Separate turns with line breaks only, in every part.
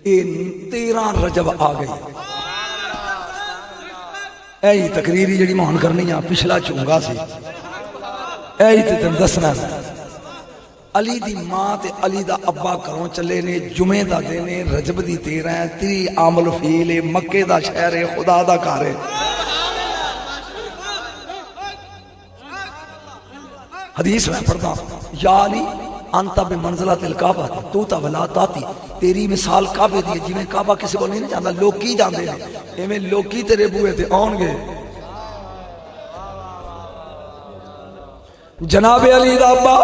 13 رجب آ گئی. اے تقریر جڑی مان کرنی ہے پچھلا چونگا سی اے تے تم دسنا. علی دی ماں تے علی دا ابا گھروں چلے نے جمعے دا دن رجب دی 13 30 عام الفیل مکے دا شہر خدا دا گھر ہے. حدیث میں پڑھتا یا علی انتا بمنزلۃ الکعبہ تو تا ولا تاتی. تیری مثال کعبے دی جویں کعبہ کسی کو نہیں جاندا لوکی جاندے نے ایویں لوکی تیرے بوئے تے آن گے. جناب علی دا ابا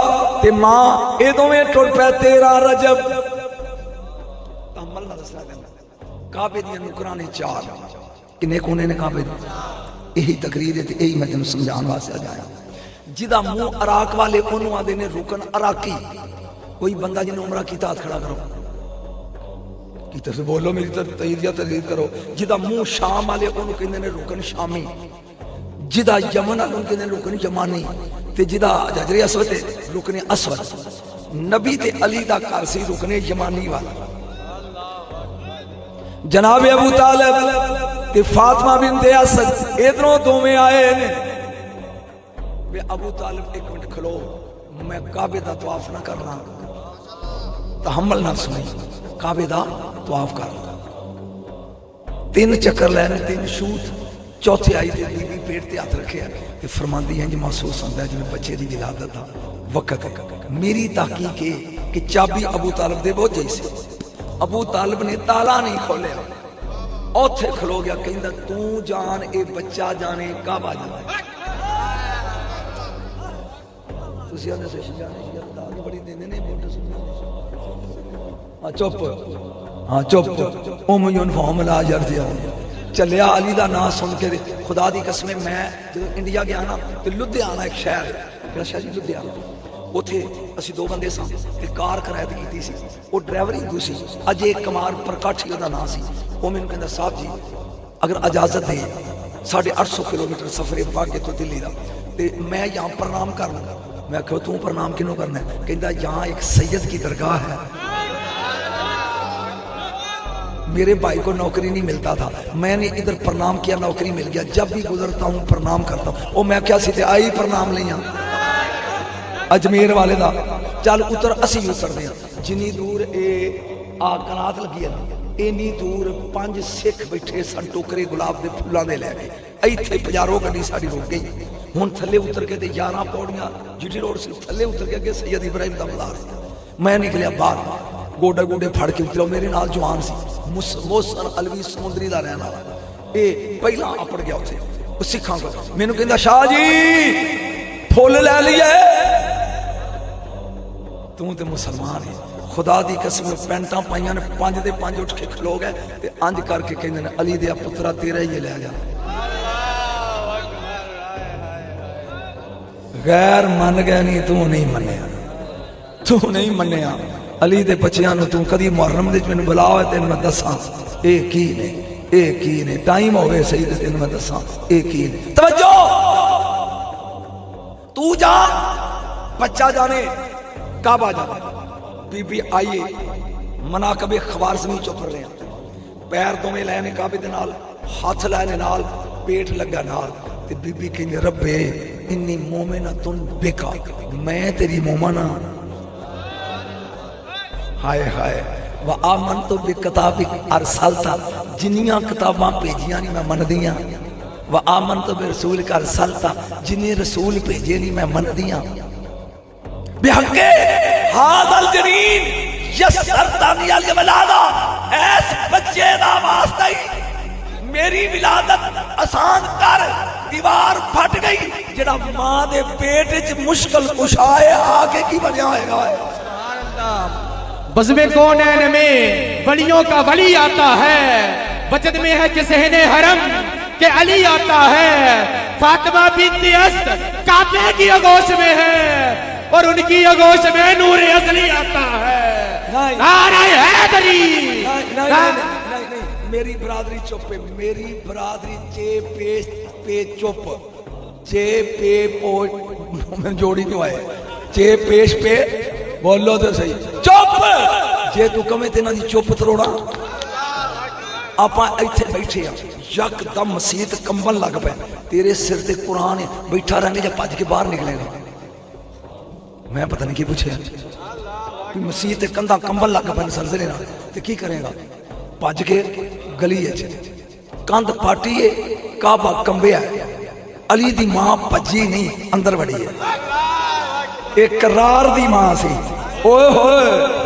تے ماں اے دوویں ٹر پے 13 رجب. تحمل نہ دسنا دینا کعبے دی نکرانے 4 کنے کونے نے کعبے دی. یہی تقریر ہے تے یہی میں تینوں سمجھان واسطے آیا. جدا منہ عراق والے انہوں آدھے نے رکن عراقی. کوئی بندہ جنہیں عمرہ کی تحت کھڑا کرو کی طرف سے بولو میری تحید یا تحید کرو. جدا منہ شام والے انہوں کہنے نے رکن شامی. جدا یمن والے انہوں کہنے رکن یمانی. تے جدا حجر اسود رکن اسود. نبی تے علی دا کارسی رکن یمانی والا. جناب ابو طالب تے فاطمہ بنت اسد ادھروں دو میں آئے نے. ابو طالب ایک منٹ کھلو میں کعبے دا طواف نہ کرنا. تحمل نہ سنی کعبے دا طواف کرنا 3 چکر لینے 3 شوت. چوتھے آئی تے بی بی پیٹ تے ہاتھ رکھے تے فرماندی ہیں جی محسوس ہوتا ہے جنہیں بچے دی ولادت دا وقت ہے. میری تحقیق ہے کہ چابی ابو طالب دے بہت جیسے. ابو طالب نے تالا نہیں کھولے اوتھے کھلو گیا کہندا تو جان اے بچہ جانے کعبہ جانے. چپ ہاں چپ ام یونیفارم لا جر دیا چلیا علی دا نام سن کے. خدا دی قسم میں جب انڈیا گیا نا تو لدھیانہ ایک شہر ہے شہر جی لدھیانہ. اتھے اسی 2 بندے سن تے کار کرایت کیتی سی. وہ ڈرائیور ہندو سی اجے کمار پرکٹ دا نام سی. وہ مینوں کہندا صاحب جی اگر اجازت دے 850 کلومیٹر سفر باغے تو دلی دا تے میں یہاں پرنام کرنا. میں کہو تم پرنام کنوں کرنا ہے؟ کہندا یہاں ایک سید کی درگاہ ہے. میرے بھائی کو نوکری نہیں ملتا تھا میں نے ادھر پرنام کیا نوکری مل گیا. جب بھی گزرتا ہوں پرنام کرتا ہوں. او میں کیا سی آئی پرنام لیا اجمیر والے دا. چل اتر اسی اتر دیا جنی دور اے کنات لگی ہے اینی دور 5 سکھ بیٹھے سن ٹوکرے گلاب دے پھولاں دے لے کے. ایتھے پجارو گڈی ساڈی رک گئی. ہن تھلے اتر کے تے 11 پوڑیاں جی ٹی روڈ سے تھلے اتر کے سید ابراہیم دا مزار سی. میں نکلیا باہر گوڈے گوڈے پھڑ کے اترو. میرے نال جوان سی محسن علوی سمندری دا رہنا اے پہلا اپڑ گیا اتھے او سکھاں کو. مینوں کہندا شاہ جی پھول لے لیے تو تے مسلمان ہے. خدا دی قسم پینٹاں پائیاں نے 5 دے 5 اٹھ کے کھلو گئے تے انج کر کے کہندے نے علی دے پترا تیرا ہی لے جا. غیر من گئے نہیں تو نہیں منیا تو نہیں منیا. علی دے بچیاں نو تو کدی محرم دے مینوں بلا ہوئے تینوں میں دساں اے کی نے اے کی نے. ٹائم ہوئے صحیح تے تینوں میں دساں اے کی نے. توجہ تو جا بچہ جانے کعبہ جانے. بی بی آئیے مناقب خوارزمی چوپر رہے ہیں. پیر دوویں لینے کعبے دے نال ہاتھ لینے نال پیٹ لگا نال تے بی بی کہندی ربے انی مومنۃ بکا میں تیری مومنہ. ہائے ہائے وآمنت بکتابک ارسلت جنیاں کتاباں بھیجیاں نہیں میں مندیاں. وآمنت برسولک ارسلت جنہیں رسول بھیجے نہیں میں مندیاں. بحق ھذا الجنین یسرتنی الولادہ ایس بچے دا واسطہ ہی میری ولادت آسان کر. دیوار پھٹ گئی جڑا ماں دے پیٹ وچ مشکل کشائے آگے کی بنیا ہوئے گا. سبحان اللہ.
بزم کونین میں ولیوں کا ولی آتا ہے. وجد میں ہے کہ ذہن حرم کہ علی آتا ہے. فاطمہ بنت اسد کعبے کی آغوش میں ہے اور ان کی آغوش میں نور ازلی آتا ہے. نعرہ حیدری.
میری برادری چپ ہے. میری برادری چے پیش پہ چپ چے پہ پو جوڑی کیوں آئے چے پیش پہ بولو تو صحیح چپ. جے تو کمیں تینا دی چپ تروڑا ਆਪਾਂ ਇੱਥੇ ਬੈਠੇ ਆ ਯਕਦਮ ਮਸੀਤ ਕੰਬਣ ਲੱਗ ਪਏ ਤੇਰੇ ਸਿਰ ਤੇ ਕੁਰਾਨ ਹੈ ਬੈਠਾ ਰਹਿਣੇ ਜਾਂ ਭੱਜ ਕੇ ਬਾਹਰ ਨਿਕਲੇਗਾ ਮੈਂ ਪਤਾ ਨਹੀਂ ਕੀ ਪੁੱਛਿਆ ਮਸੀਤ ਤੇ ਕੰਧਾਂ ਕੰਬਣ ਲੱਗ ਪਏ ਜ਼ਲਜ਼ਲੇ ਨਾਲ ਤੇ ਕੀ ਕਰੇਗਾ ਭੱਜ ਕੇ ਗਲੀ ਵਿੱਚ ਕੰਧ ਪਾਟੀ ਹੈ ਕਾਬਾ ਕੰਬਿਆ ਅਲੀ ਦੀ ਮਾਂ ਭੱਜੀ ਨਹੀਂ ਅੰਦਰ ਵੜੀ ਹੈ ਇਹ ਕਰਾਰ ਦੀ ਮਾਂ ਸੀ ਓਏ ਹੋਏ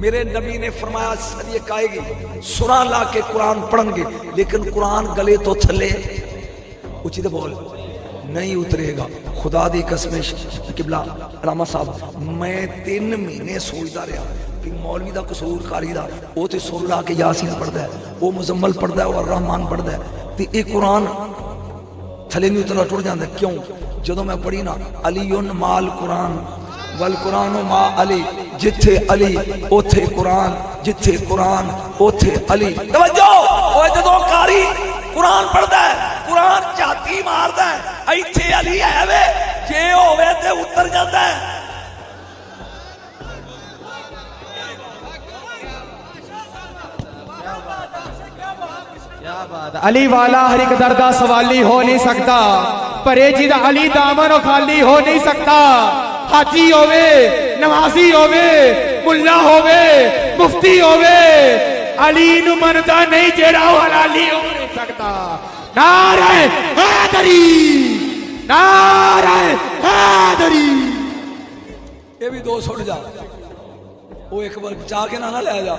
میرے نبی نے فرمایا سر یہ کہے گی سورہ لا کے قرآن پڑھیں گے لیکن قرآن گلے تو تھلے اچھی تو بول نہیں اترے گا. خدا دی قسم قبلہ علامہ صاحب میں 3 مہینے سوچتا رہا کہ مولوی دا قصور کاری دا وہ تے سر لا کے یاسین پڑھتا ہے, وہ مزمل پڑھتا ہے اور رحمان پڑھتا ہے تے یہ قرآن تھلے نہیں اترا ٹوٹ جاندہ. کیوں؟ جدو میں پڑھی نا علی مال قرآن والقرآن ما علی, جتھے علی اوتھے قرآن, جتھے قرآن اوتھے علی. توجہ وہ جدو کاری قرآن پڑھتا ہے قرآن چاتی مارتا ہے ایتھے علی ہے وے جے ہوئے تے اتر جاتا ہے.
علی والا ہر ایک دردہ سوالی ہو نہیں سکتا, پریجیدہ علی دامن و خالی ہو نہیں سکتا. حاجی ہوئے, نمازی ہوئے, ملا ہوئے, مفتی ہوئے, علی نو منتا نہیں جیڑا حلالی ہو نہیں سکتا. نعرہ حیدری, نعرہ حیدری.
یہ بھی 2 سٹ جا, وہ ایک بار بچا کے نہ لے جا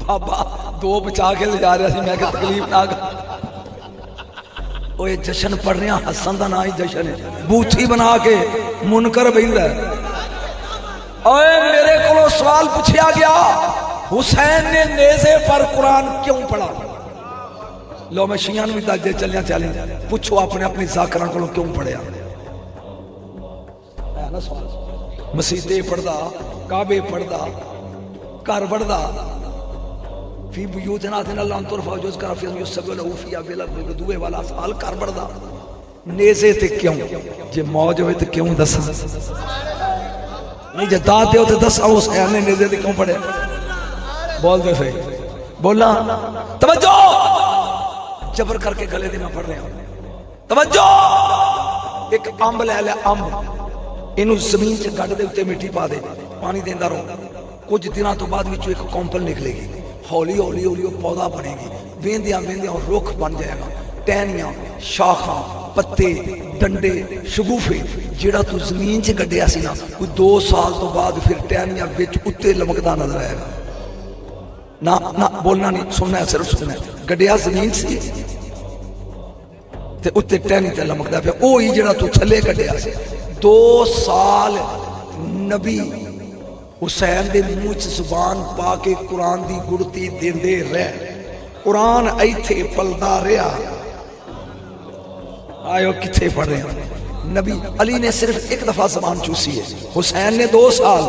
بابا, 2 بچا کے لے جا رہا سی میں کہ تکلیف نہ کر. وہ جشن پڑھ رہے ہیں حسن دا نا ہی جشن ہے, بوتھی بنا کے منکر بہندا ہے. اوے میرے کو سوال پوچھا گیا حسین نے نیزے پر قرآن کیوں پڑھا؟ لو میں شیعان بھی تاجے چلیاں چلیں پوچھو اپنے اپنی ذاکران کو کیوں پڑھیا. مسیطے پڑھدا, کعبے پڑھدا, گھر پڑھدا. فی بیوتنا تھے اللہ انتر فوجوز کا رفیظ یسب لہو فی ابیلت دوے والا سوال کر بڑھدا. نیزے تے کیوں جے موج ہوئے تے کیوں دسا نہیں, جے داتے ہو تے دسا اس خیال نے نیزے تے کیوں پڑھے. بول دے فی بولا توجہ جبر کر کے گلے دے میں پڑھ رہے ہیں. توجہ ایک امب لے لے, امب انہوں زمین سے گڑ دے اتے مٹی پا دے, پانی دیندہ رہو, کچھ دنوں تو بعد وچوں ایک کمپل نکلے گی, ہولی ہولی ہولی وہ پودا بنے گی, ویندیاں ویندیاں اور رخ بن جائے گا, ٹہنیاں, شاخاں, پتے, ڈنڈے, شگوفے. جیڑا تو زمین سے گڈیا سی نا کوئی 2 سال تو بعد پھر ٹہنیاں وچ اتے لمکدا نظر آئے گا. نہ بولنا نہیں, سننا ہے, صرف سننا ہے. گڈیا زمین سی تے اتے ٹہنی تے لمکدا پیا, اوہی جیڑا تو تھلے گڈیا سی. 2 سال نبی حسین دے منہ زبان پا کے قرآن دی گڑتی دیندے رہ, قرآن ایتھے پلدا رہا. آئیو کتھے پڑھ رہے ہیں. نبی علی نے صرف ایک دفعہ زبان چوسی ہے, حسین نے 2 سال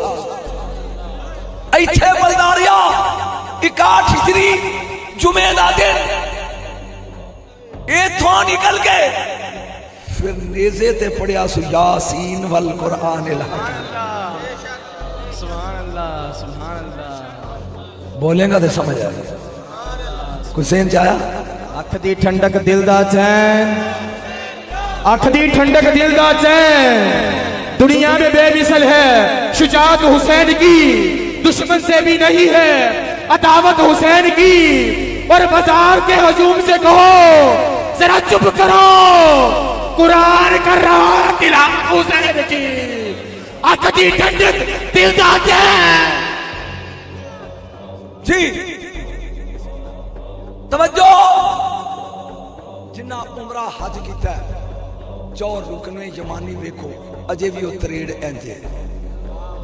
ایتھے پلدا رہا. 61 ہجری جمعہ دا دن ایتھوں نکل گئے, پھر نیزے تے پڑھیا سو یاسین والقرآن الحکیم. بولیں گا تو سمجھ آئے کوئی ذہن چاہیا.
اکھ دی ٹھنڈک دل دا چین, اکھ دی ٹھنڈک دل دا چین. دنیا میں بے مثل ہے شجاعت حسین کی, دشمن سے بھی نہیں ہے عداوت حسین کی. اور بازار کے ہجوم سے کہو ذرا چپ کرو, قرآن کر رہا تلاوت حسین کی. اکھ دی ٹھنڈک دل دا چین.
جی توجہ, جنہ عمرہ حج کیتا ہے چور رکن یمانی ویکھو اجے بھی وہ تریڑ اینجے.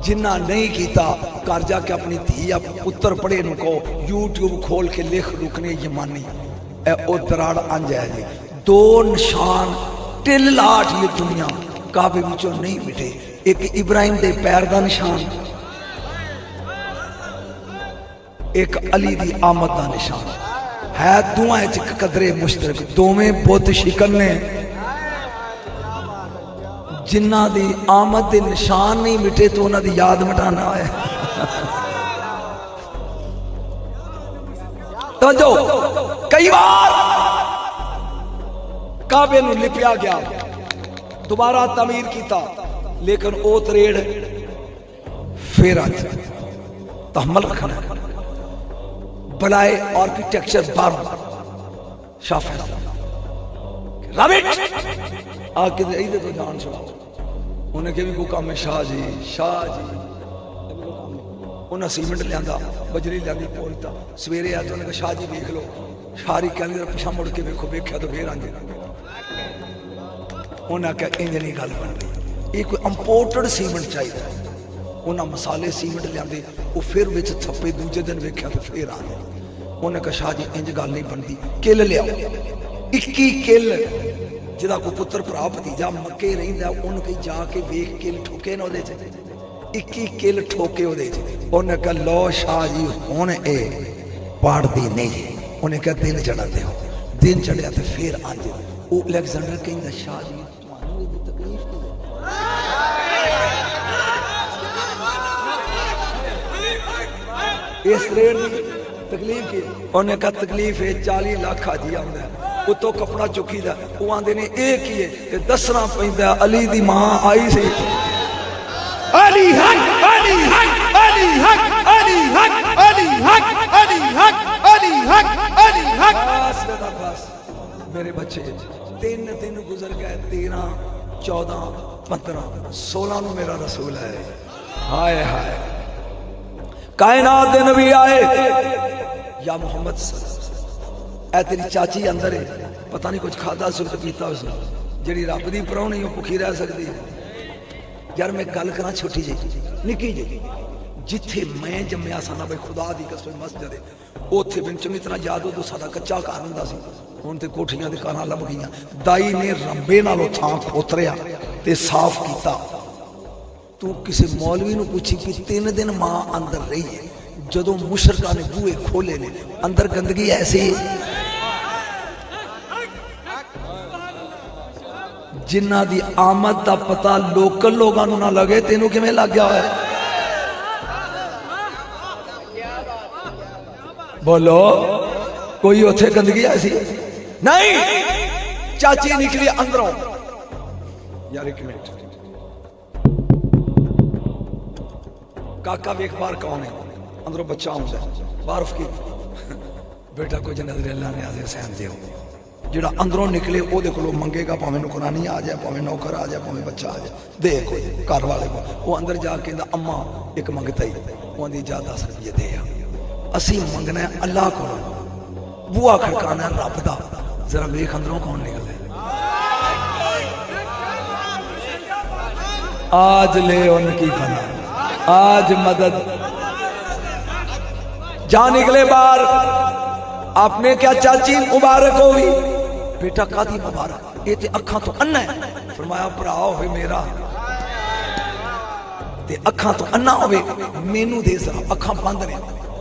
جنہ نہیں کیتا کر جا کے اپنی دھی یا پتر پڑے نو کو یوٹیوب کھول کے لکھ رکن یمانی, اے او تراڑ انج ہے جی. 2 نشان ٹل لاٹ یہ دنیا کعبے وچوں نہیں مٹے. ایک ابراہیم دے پیر دا نشان, ایک علی دی آمد دا نشان ہے. دوائیں چک قدرے مشترک, دوویں بت شکن نے. جنہ دی آمد دے نشان نہیں مٹے تو انہاں دی یاد مٹانا ہے. توجہ, کئی بار کعبے نو لپیا گیا, دوبارہ تعمیر کیتا, لیکن او تریڑ پھر آج تحمل رکھنا ہے. بلائے آرکیٹیکچر بار شاف ہے رابط آکے دے ایدے تو جان چھوڑا. انہیں کہ بھی کو کام ہے شاہ جی, شاہ جی انہیں سیمنٹ لیا بجری لیا پولتا سویرے آیا تو انہیں کہا شاہ جی دیکھ لو شاری کہنے پچھا مڑ کے دیکھو ویکھیا تو پھر آنجے انہیں کہا انج نہیں گل بن گئی یہ کوئی امپورٹڈ سیمنٹ چاہیے انہیں مسالے سیمنٹ لیا وہ پھر وچ تھپے دوجے دن ویکھیا تو پھر آنے انہیں کہا شاہ جی انج گل نہیں بنتی کل لیا 21 کل جدا کو پتر پرا بھتیجا مکے رہندا ان کے جا کے ویکھ کل ٹھوکے نہ دے 21 کل ٹھوکے وہ دے انہیں کہا لو شاہ جی ہن اے پاڑ دی نہیں انہیں کہا دن چڑھا دے ہو دن چڑھیا تو پھر آنجے وہ الیگزینڈر کہندا شاہ جی تمہوں یہ تکلیف کی اس ریٹ دی تکلیف کی انہیں کہا تکلیف ہے 40 لاکھ حاجی آندا ہے اتو کپڑا چکی دا وہ آندے نے اے کیے تے دسنا پیندا علی دی ماں آئی سی
علی حق علی حق علی حق علی حق علی حق علی حق علی حق علی حق
بس میرے بچے 3 دن گزر گئے 13 14 15 16 نو میرا رسول ہے ہائے ہائے کائنات دے نبی آئے یا محمد صلی اللہ علیہ وسلم اے تیری چاچی اندر ہے پتہ نہیں کچھ کھادا سرت پیتا اس نے جڑی رب دی پرو نہیں بھوکی رہ سکتی یار میں گل کرا چھوٹی جی نکی جی جتھے میں جمیا سا نا بھائی خدا دی قسم مسجد ہے اوتھے بن چنگی طرح یاد ہو تو ساڈا کچا گھر ہوندا سی ہن تے کوٹھیاں دے کاراں لب گئیاں دائی نے رمبے نالوں تھاں کھوتریا تے صاف کیتا تو کسی مولوی نو پوچھی کہ 3 دن ماں اندر رہی ہے جدو مشرکہ نے بوئے کھولے نے اندر گندگی ایسی جنہ دی آمد دا پتہ لوکل لوگاں نو نہ لگے تینوں کیویں لگ گیا ہے بولو کوئی اوتھے گندگی ایسی نہیں چاچی نکلی اندروں یار ایک منٹ کاکا ویک بار کون ہے اندروں بچہ ہوں ہے بارف کی بیٹا کوئی نظر اللہ نے آزے سہن دے ہو جڑا اندروں نکلے او دے کلو منگے گا پاویں نوکرانی آ جائے پاویں نوکر آ جائے پاویں بچہ آ جائے دے کوئی گھر والے کو وہ اندر جا کے اماں ایک منگتا ہی وہ دی جا 10 روپے دے اسی منگنا ہے اللہ کو بوا کھڑکانا ہے رب دا ذرا ویکھ اندروں کون نکلے آج لے ان کی فنا آج مدد جا نکلے بار آپ نے کیا چاچی مبارک ہوئی بیٹا قادی مبارک یہ تے اکھاں تو انہ ہے فرمایا پراؤ ہوئے میرا تے اکھاں تو انہ ہوئے مینو دے ذرا اکھاں بند نے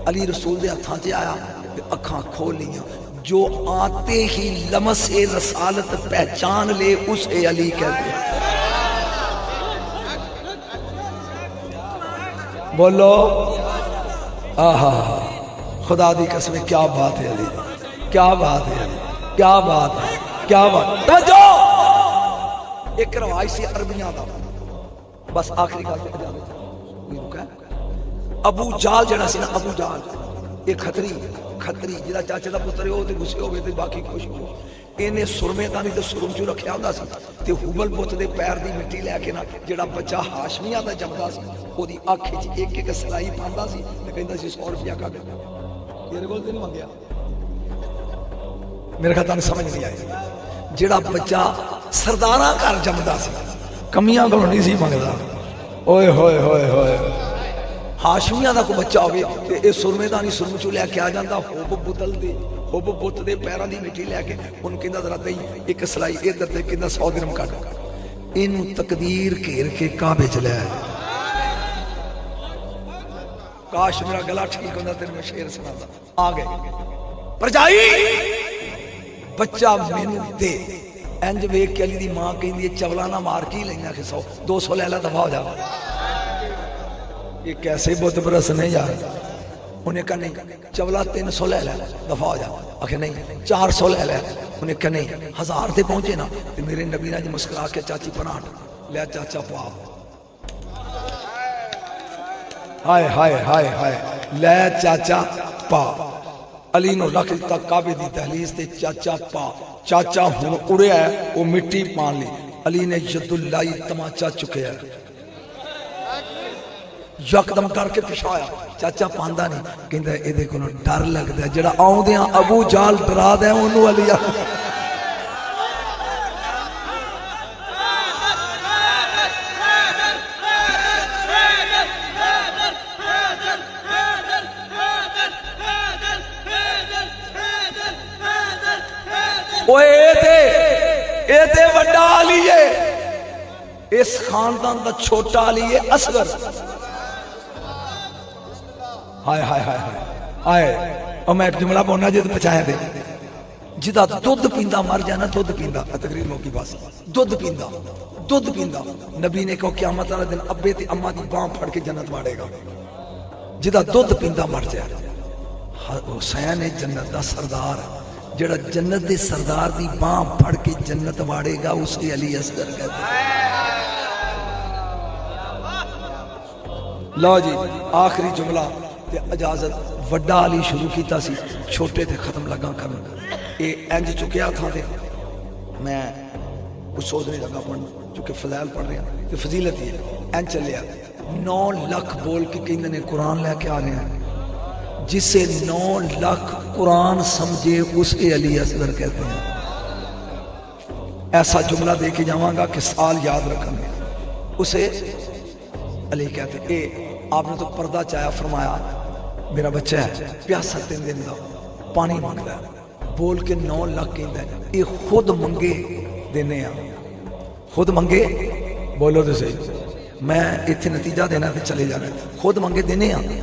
علی رسول دے ہتھاں تے آیا تے اکھاں کھول لیاں جو آتے ہی لمس رسالت پہچان لے اسے علی کہتے ہیں بولو آہا خدا دی قسم کیا بات ہے علی کیا بات ہے علی کیا بات ہے کیا بات توجہ ایک روایت سی عربیاں دا بس آخری گل تے اجازت کوئی رکا ہے ابو جال جڑا سی نا ابو جال ایک کھتری جڑا چاچے دا پتر ہو تے غصے ہوے تے باقی خوش ہو اینے سرمے دانی تے سرم چوں رکھیا ہوندا سی تے حبل بت دے پیر دی مٹی لے کے نا جڑا بچہ ہاشمیاں دا جمدا سی او دی اکھ وچ ایک سلائی پاندا سی تے کہندا سی 100 روپیہ کڈ تیرے کول تے نہیں منگیا میرے خیال تانوں سمجھ نہیں آئی جڑا بچہ سرداراں گھر جمدا سی کمیاں کول نہیں سی منگدا اوئے ہوئے ہوئے ہوئے ہاشمیاں دا کوئی بچہ ہوگی تے اے سرمے دانی سرم چوں لے کے آ جاندا ہوب بتل دے ہوب بت دے پیراں دی مٹی لے کے اونوں کہندا ذرا دئی ایک سلائی ادھر تے کہندا 100 درہم کڈ اینوں تقدیر گھیر کے کعبے چ لے آیا کاش میرا گلا ٹھیک ہوندا تے میں شعر سناتا آ گئے پرجائی بچہ مینوں دے انج ویکھ کے علی دی ماں کہندی ہے چولا نہ مار کے لینا کہ 100 200 لے لا دفع ہو جا یہ کیسے بت برس نہیں یار انہیں کہا نہیں چولا 300 لے لے دفع ہو جا آخر نہیں 400 لے لے انہیں کہا نہیں 1000 تے پہنچے نا تو میرے نبی نے مسکرا کے چاچی پناٹ لے چاچا پا ہائے ہائے ہائے ہائے لے چاچا پا علی نو رکھ دیتا کعبے دی دہلیز تے چاچا پا چاچا ہن اڑیا ہے وہ مٹی پان لی علی نے ید اللہ تماچا چکیا ہے یکدم کر کے پچھایا چاچا پاندا نہیں کہندا ایدے کولوں ڈر لگدا جڑا آوندیاں ابو جال ڈرا دے اونوں علی اے تے وڈا علی ہے اس خاندان دا چھوٹا علی ہے اصغر ہائے ہائے ہائے ہائے اور میں ایک جملہ بولنا جی تو پچھایا دے جدا دودھ پیندا مر جانا دودھ پیندا تقریر موقعی باس دودھ پیندا نبی نے کہو قیامت والا دن ابے تے اماں دی باں پھڑ کے جنت واڑے گا جدا دودھ پیندا مر جائے حسین ہے جنت دا سردار جڑا جنت دے سردار دی باں پھڑ کے جنت واڑے گا اس کے علی اصغر کہتے ہیں لو جی آخری جملہ تے اجازت وڈا علی شروع کیتا سی چھوٹے تے ختم لگا کرنا اے انج چکیا تھا تے میں کچھ سوچنے لگا پڑھنا چونکہ فضائل پڑھ رہے ہیں تے فضیلت ہی ہے انج چلیا 9 لاکھ بول کے کہندے نے قرآن لے کے آ رہے ہیں جسے 9 لاکھ قرآن سمجھے اس کے علی اصغر کہتے ہیں ایسا جملہ دے کے جاؤں گا کہ سال یاد رکھیں گے اسے علی کہتے ہیں اے آپ نے تو پردہ چایا فرمایا میرا بچہ ہے پیاسا 3 دن دا پانی مانگتا ہے بول کے 9 لاکھ کہتا ہے اے خود منگے دینے ہیں خود منگے بولو تو صحیح میں اتنے نتیجہ دینا تے چلے جانا خود منگے دینے ہیں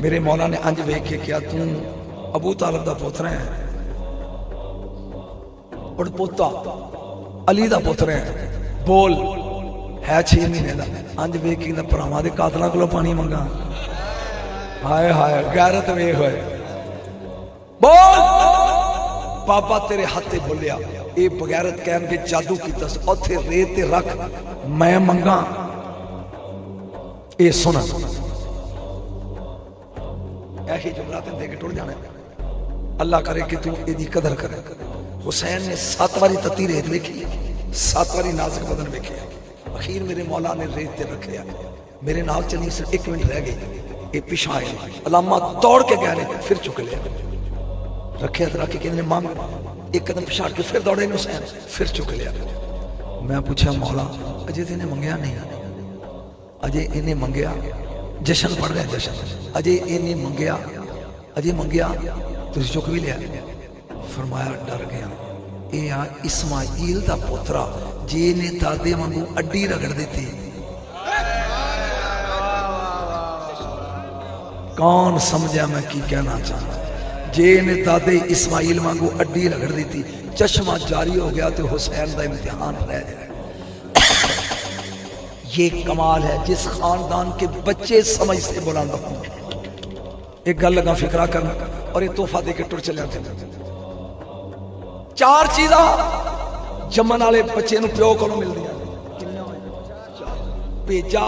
میرے مولا نے انج ویکھ کے کیا تم ابو طالب دا پوتر ہے اور پوتا علی دا پوتر ہے بول ہے 6 مہینے دا انج ویکھ کے پراواں دے قاتلاں کولوں پانی منگا ہائے ہائے غیرت ویکھ ہوئے بول پاپا تیرے ہاتھ تے بولیا اے بغیرت کہن کے جادو کیتا اوتھے ریت تے رکھ میں منگا اے سنا ایہی جملہ تے دے کے ٹر جانا اللہ کرے کہ تو ایدی قدر کرے حسین نے 7 واری تتی ریت ویکھی 7 واری نازک بدن ویکھی اخیر میرے مولا نے ریت تے رکھیا میرے نال چلی صرف 1 منٹ رہ گئی اے پیچھے آئے علامہ دوڑ کے گئے پھر چک لیا رکھے تے رکھ کے کہنے مانگ 1 قدم پچھاڑ کے پھر دوڑے حسین پھر چک لیا میں پوچھا مولا اجے تے انہیں منگیا نہیں اجے انہیں منگیا جشن پڑھ رہے ہیں جشن اجے انہیں منگیا تو چک بھی لیا فرمایا ڈر گیا اے آ اسماعیل دا پوترا جی نے دادے وانگو اڈی رگڑ دیتی کون سمجھا میں کی کہنا چاہتا جی نے دادے اسماعیل وانگو اڈی رگڑ دیتی چشمہ جاری ہو گیا تو حسین دا امتحان رہ جائے یہ کمال ہے جس خاندان کے بچے سمجھ سے بلند ہوں ایک گل لگا فکرہ کرنا اور ایک تحفہ دے کے ٹر چلے آتے ہیں 4 چیزاں جمن والے بچے نو پیو کو مل دیا پیجا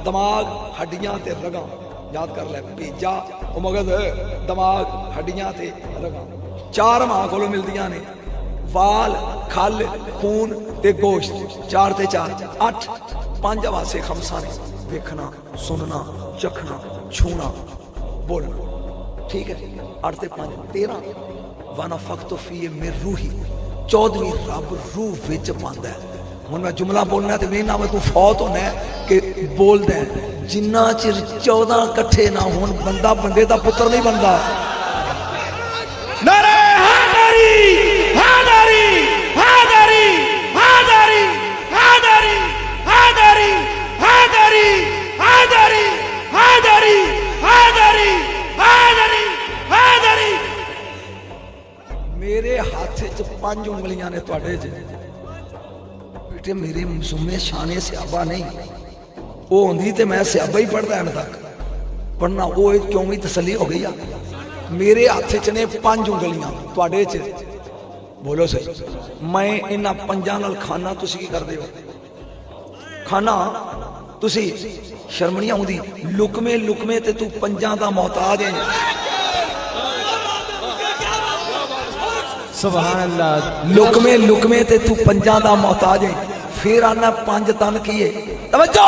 دماغ ہڈیاں تے رگاں یاد کر لے پیجا او مغز دماغ ہڈیاں تے رگاں 4 ماں کو مل دیا نے وال کھل خون تے گوشت 4 تے 4 8 5 حواسے خمسہ نے دیکھنا سننا چکھنا چھونا بولنا ٹھیک ہے 8 تے 5 13 وَنَفَخْتُ فِيهِ مِن رُوحِي 14ویں رب روح وچ پاندا ہے ہن میں جملہ بولنا تے میں نام تو فوت ہونا ہے کہ بول دیں جنہ چر 14 کٹھے نہ ہون بندہ بندے دا پتر نہیں بندا
نعرہ حیدری حیدری حیدری حیدری حیدری حیدری حیدری حیدری حیدری حیدری حیدری حیدری
میرے ہاتھ 5 انگلیاں نے تواڈے بیٹے میرے مسمے شانے صحابہ نہیں وہ ہوندی تے میں صحابہ ہی پڑھدا ہے تک پڑھنا وہ کیوں بھی تسلی ہو گئی میرے ہاتھ چ نے 5 انگلیاں تواڈے چ بولو صحیح میں انہاں 5 نال کھانا تسی کی کردے ہو کھانا تسی شرم نہیں آوندی لقمے لقمے تے تو 5 دا محتاج ہے
سبحان اللہ
لقمے لقمے تے تو 5 دا محتاج ہے پھر آنا 5 تن کیے توجہ